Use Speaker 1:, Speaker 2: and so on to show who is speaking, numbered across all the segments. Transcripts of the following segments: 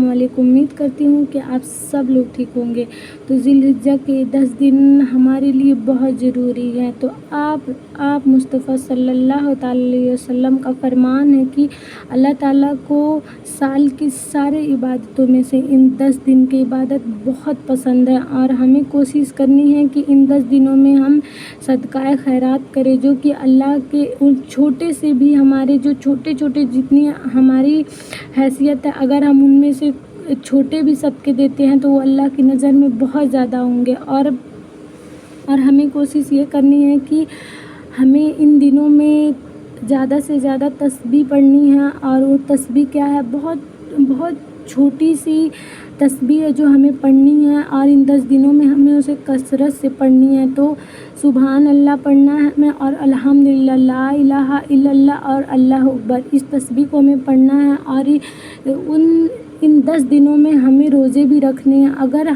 Speaker 1: السلام علیکم۔ امید کرتی ہوں کہ آپ سب لوگ ٹھیک ہوں گے۔ تو ذی الحجہ کے 10 دن ہمارے لیے بہت ضروری ہیں۔ تو آپ مصطفیٰ صلی اللہ تعالی علیہ وسلم کا فرمان ہے کہ اللہ تعالیٰ کو سال کی سارے عبادتوں میں سے ان 10 دن کی عبادت بہت پسند ہے، اور ہمیں کوشش کرنی ہے کہ ان 10 دنوں میں ہم صدقہ خیرات کریں، جو کہ اللہ کے ان چھوٹے سے بھی ہمارے جو چھوٹے چھوٹے جتنی ہماری حیثیت ہے، اگر ہم ان میں سے چھوٹے بھی صدقے دیتے ہیں تو وہ اللہ کی نظر میں بہت زیادہ ہوں گے۔ اور ہمیں کوشش یہ کرنی ہے کہ ہمیں ان دنوں میں زیادہ سے زیادہ تسبیح پڑھنی ہے، اور وہ تسبیح کیا ہے، بہت بہت چھوٹی سی تسبیح ہے جو ہمیں پڑھنی ہے، اور ان 10 دنوں میں ہمیں اسے کثرت سے پڑھنی ہے۔ تو سبحان اللہ پڑھنا ہے ہمیں، اور الحمدللہ، لا الہ الا اللہ اور اللہ اکبر، اس تسبیح کو ہمیں پڑھنا ہے۔ اور ان 10 دنوں میں ہمیں روزے بھی رکھنے ہیں۔ اگر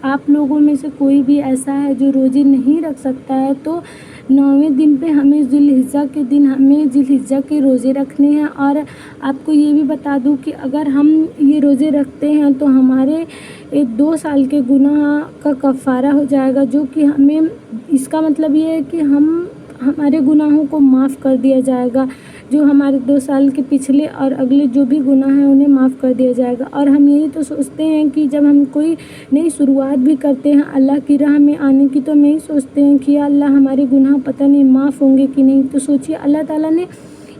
Speaker 1: آپ لوگوں میں سے کوئی بھی ایسا ہے جو روزے نہیں رکھ سکتا ہے، تو 9ویں دن پہ ہمیں ذی الحجہ کے دن ہمیں ذی الحجہ کے روزے رکھنے ہیں۔ اور آپ کو یہ بھی بتا دوں کہ اگر ہم یہ روزے رکھتے ہیں تو ہمارے 2 سال کے گناہ کا کفارہ ہو جائے گا، جو کہ ہمیں، اس کا مطلب یہ ہے کہ ہمارے گناہوں کو معاف کر دیا جائے گا، جو ہمارے 2 سال کے پچھلے اور اگلے جو بھی گناہ ہیں انہیں معاف کر دیا جائے گا۔ اور ہم یہی تو سوچتے ہیں کہ جب ہم کوئی نئی شروعات بھی کرتے ہیں اللہ کی راہ میں آنے کی، تو ہم یہی سوچتے ہیں کہ یا اللہ ہمارے گناہ پتہ نہیں معاف ہوں گے کہ نہیں۔ تو سوچیے، اللہ تعالیٰ نے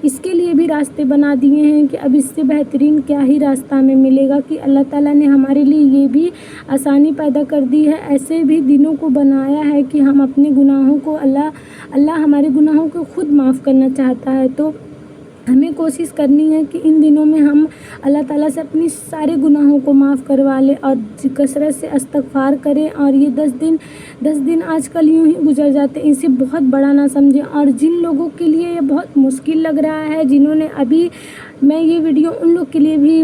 Speaker 1: اس کے لیے بھی راستے بنا دیے ہیں کہ اب اس سے بہترین کیا ہی راستہ ہمیں ملے گا، کہ اللہ تعالیٰ نے ہمارے لیے یہ بھی آسانی پیدا کر دی ہے، ایسے بھی دنوں کو بنایا ہے کہ ہم اپنے گناہوں کو اللہ ہمارے گناہوں کو خود معاف کرنا چاہتا ہے۔ تو ہمیں کوشش کرنی ہے کہ ان دنوں میں ہم اللہ تعالیٰ سے اپنی سارے گناہوں کو معاف کروا لیں، اور کثرت سے استغفار کریں، اور یہ 10 دن آج کل یوں ہی گزر جاتے ہیں، اسے بہت بڑا نہ سمجھیں۔ اور جن لوگوں کے لیے یہ بہت مشکل لگ رہا ہے، جنہوں نے ابھی، میں یہ ویڈیو ان لوگ کے لیے بھی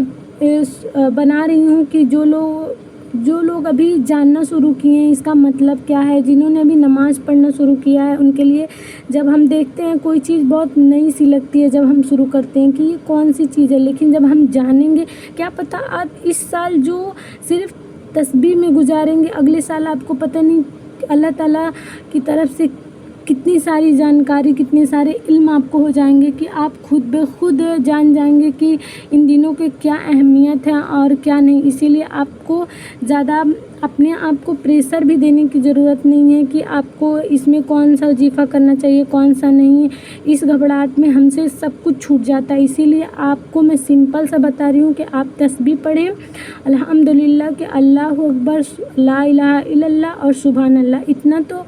Speaker 1: بنا رہی ہوں کہ جو لوگ ابھی جاننا شروع کیے ہیں اس کا مطلب کیا ہے، جنہوں نے ابھی نماز پڑھنا شروع کیا ہے، ان کے لیے جب ہم دیکھتے ہیں کوئی چیز بہت نئی سی لگتی ہے، جب ہم شروع کرتے ہیں کہ یہ کون سی چیز ہے، لیکن جب ہم جانیں گے، کیا پتہ آپ اس سال جو صرف تسبیح میں گزاریں گے، اگلے سال آپ کو پتہ نہیں اللہ تعالیٰ کی طرف سے کتنی ساری جانکاری، کتنے سارے علم آپ کو ہو جائیں گے کہ آپ خود بخود جان جائیں گے کہ ان دنوں کے کیا اہمیت ہے اور کیا نہیں۔ اسی لیے آپ کو زیادہ اپنے آپ کو پریشر بھی دینے کی ضرورت نہیں ہے کہ آپ کو اس میں کون سا وظیفہ کرنا چاہیے، کون سا نہیں۔ اس گھبراہٹ میں ہم سے سب کچھ چھوٹ جاتا ہے۔ اسی لیے آپ کو میں سمپل سا بتا رہی ہوں کہ آپ تسبیح پڑھیں، الحمدللہ، کہ اللہ اکبر، لا الہ الا اللہ اور سبحان اللہ، اتنا تو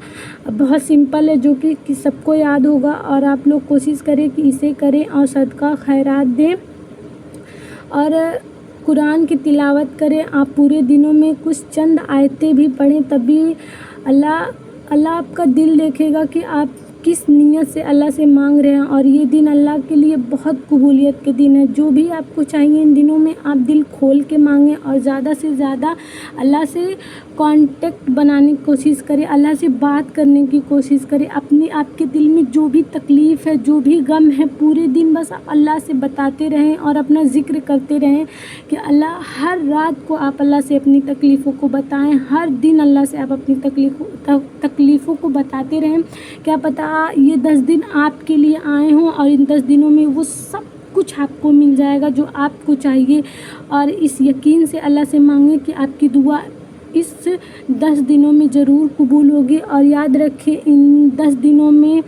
Speaker 1: بہت سمپل ہے جو کہ سب کو یاد ہوگا، اور آپ لوگ کوشش کریں کہ اسے کریں اور صدقہ خیرات دیں اور قرآن کی تلاوت کریں۔ آپ پورے دنوں میں کچھ چند آیتیں بھی پڑھیں، تبھی اللہ آپ کا دل دیکھے گا کہ آپ کس نیت سے اللہ سے مانگ رہے ہیں۔ اور یہ دن اللہ کے لیے بہت قبولیت کے دن ہے۔ جو بھی آپ کو چاہیے ان دنوں میں آپ دل کھول کے مانگیں، اور زیادہ سے زیادہ اللہ سے کانٹیکٹ بنانے کی کوشش کریں، اللہ سے بات کرنے کی کوشش کریں۔ آپ کے دل میں جو بھی تکلیف ہے، جو بھی غم ہے، پورے دن بس آپ اللہ سے بتاتے رہیں اور اپنا ذکر کرتے رہیں کہ اللہ، ہر رات کو آپ اللہ سے اپنی تکلیفوں کو بتائیں، ہر دن اللہ سے آپ اپنی تکلیفوں کو بتاتے رہیں۔ کیا پتہ یہ 10 دن آپ کے لیے آئے ہوں، اور ان 10 دنوں میں وہ سب کچھ آپ کو مل جائے گا جو آپ کو چاہیے۔ اور اس یقین سے اللہ سے مانگیں کہ آپ کی دعا اس 10 دنوں میں ضرور قبول ہوگی۔ اور یاد رکھیں، ان 10 دنوں میں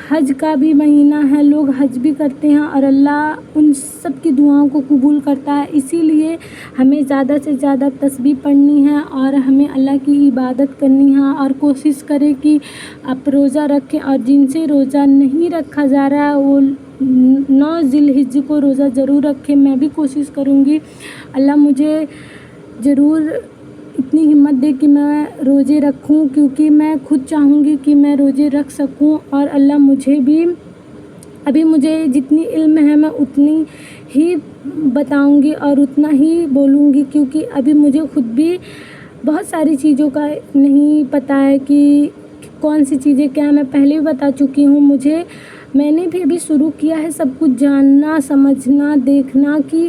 Speaker 1: حج کا بھی مہینہ ہے، لوگ حج بھی کرتے ہیں، اور اللہ ان سب کی دعاؤں کو قبول کرتا ہے۔ اسی لیے ہمیں زیادہ سے زیادہ تسبیح پڑھنی ہے، اور ہمیں اللہ کی عبادت کرنی ہے، اور کوشش کریں کہ آپ روزہ رکھیں، اور جن سے روزہ نہیں رکھا جا رہا ہے وہ 9 ذی الحجہ کو روزہ ضرور رکھیں۔ میں بھی کوشش کروں گی، اللہ مجھے ضرور اتنی ہمت دے کہ میں روزے رکھوں، کیونکہ میں خود چاہوں گی کہ میں روزے رکھ سکوں، اور اللہ مجھے بھی، ابھی مجھے جتنی علم ہے میں اتنی ہی بتاؤں گی اور اتنا ہی بولوں گی، کیونکہ ابھی مجھے خود بھی بہت ساری چیزوں کا نہیں پتہ ہے کہ کون سی چیزیں کیا ہیں۔ میں پہلے بھی بتا چکی ہوں، میں نے بھی ابھی شروع کیا ہے سب کچھ جاننا، سمجھنا، دیکھنا کہ